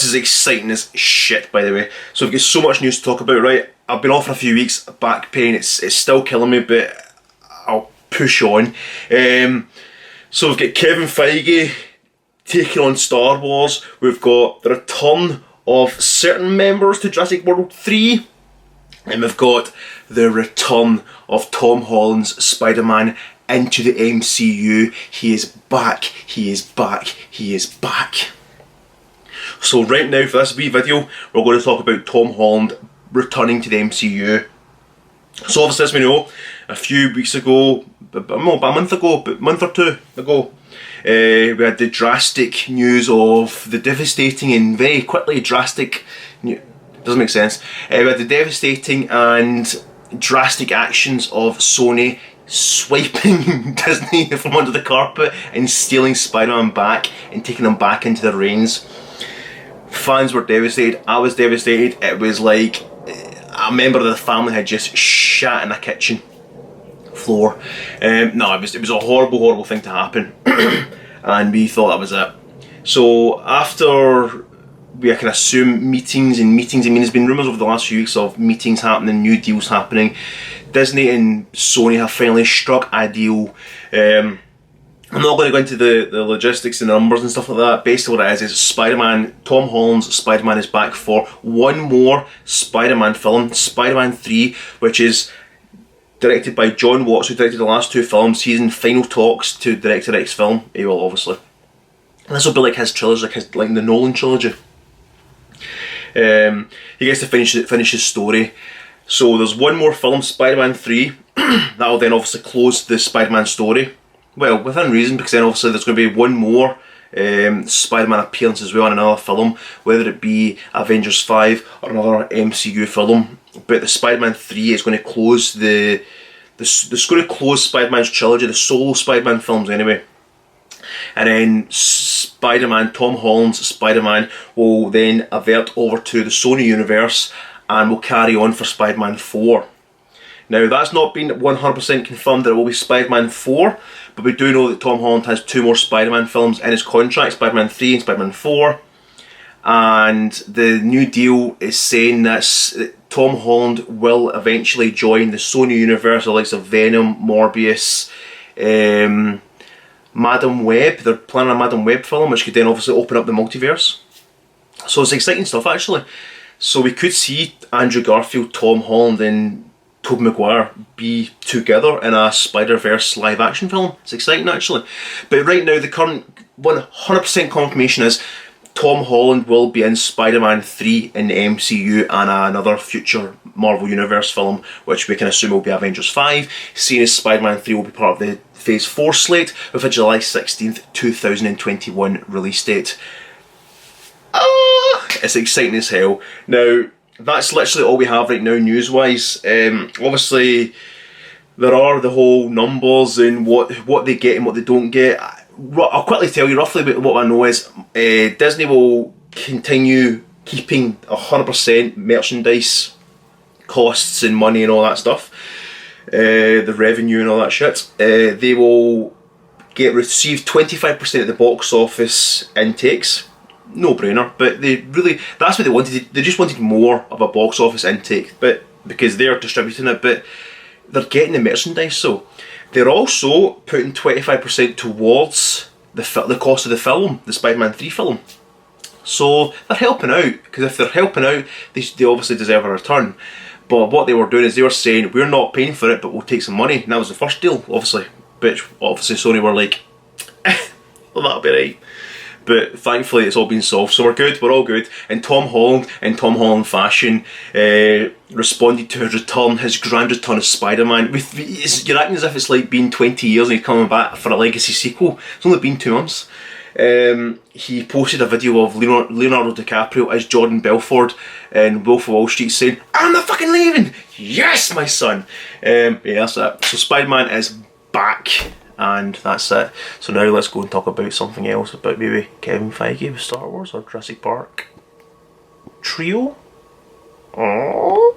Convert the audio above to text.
this is exciting as shit, by the way. So we've got so much news to talk about, right? I've been off for a few weeks, back pain, it's still killing me, but I'll push on. So we've got Kevin Feige taking on Star Wars. We've got the return of certain members to Jurassic World 3. And we've got the return of Tom Holland's Spider-Man into the MCU. He is back, he is back, he is back. So right now, for this wee video, we're going to talk about Tom Holland returning to the MCU. So obviously, as we know, a few weeks ago, about a month or two ago, we had the drastic news of the devastating and very quickly drastic, doesn't make sense, we had the devastating and drastic actions of Sony swiping Disney from under the carpet and stealing Spider-Man back and taking him back into their reigns. Fans were devastated, I was devastated. It was like a member of the family had just shat in a kitchen floor. No, it was a horrible thing to happen. And we thought that was it. So after we can assume meetings, I mean there's been rumours over the last few weeks of meetings happening, new deals happening. Disney and Sony have finally struck a deal. I'm not going to go into the logistics and the numbers and stuff like that. Basically what it is Spider-Man, Tom Holland's Spider-Man is back for one more Spider-Man film, Spider-Man 3, which is directed by John Watts, who directed the last two films. He's in final talks to direct the next film. He will, obviously. And this will be like his trilogy, like the Nolan trilogy. He gets to finish his story. So there's one more film, Spider-Man 3. That will then obviously close the Spider-Man story. Well, within reason, because then obviously there's going to be one more Spider-Man appearance as well in another film, whether it be Avengers 5 or another MCU film. But the Spider-Man 3 is going to close it's going to close Spider-Man's trilogy, the solo Spider-Man films anyway. And then Spider-Man, Tom Holland's Spider-Man, will then avert over to the Sony universe and will carry on for Spider-Man 4. Now that's not been 100% confirmed that it will be Spider-Man 4, but we do know that Tom Holland has two more Spider-Man films in his contract, Spider-Man 3 and Spider-Man 4. And the new deal is saying that Tom Holland will eventually join the Sony universe, the likes of Venom, Morbius, Madam Web. They're planning a Madam Web film, which could then obviously open up the multiverse. So it's exciting stuff actually. So we could see Andrew Garfield, Tom Holland and Tobey Maguire be together in a Spider-Verse live action film. It's exciting actually. But right now the current 100% confirmation is Tom Holland will be in Spider-Man 3 in the MCU and another future Marvel Universe film, which we can assume will be Avengers 5, seeing as Spider-Man 3 will be part of the Phase 4 slate with a July 16th, 2021 release date. It's exciting as hell. Now, that's literally all we have right now news-wise. Obviously, there are the whole numbers and what they get and what they don't get. I'll quickly tell you roughly about what I know is Disney will continue keeping 100% merchandise costs and money and all that stuff. The revenue and all that shit. They will receive 25% of the box office intakes. No brainer, but that's what they wanted. They just wanted more of a box office intake, but because they're distributing it, but they're getting the merchandise. So they're also putting 25% towards the cost of the film, the Spider-Man 3 film. So they're helping out, because if they're helping out, they obviously deserve a return. But what they were doing is they were saying, we're not paying for it, but we'll take some money. And that was the first deal, obviously. Which obviously Sony were like, well, that'll be right. But thankfully it's all been solved, so we're good, we're all good. And Tom Holland, in Tom Holland fashion, responded to his return, his grand return as Spider-Man. You're acting as if it's like been 20 years and he's coming back for a legacy sequel. It's only been 2 months. He posted a video of Leonardo DiCaprio as Jordan Belfort in Wolf of Wall Street saying, I'm not fucking leaving! Yes, my son! Yeah, that's it. So Spider-Man is back. And that's it. So now let's go and talk about something else, about maybe Kevin Feige with Star Wars or Jurassic Park trio. Aww.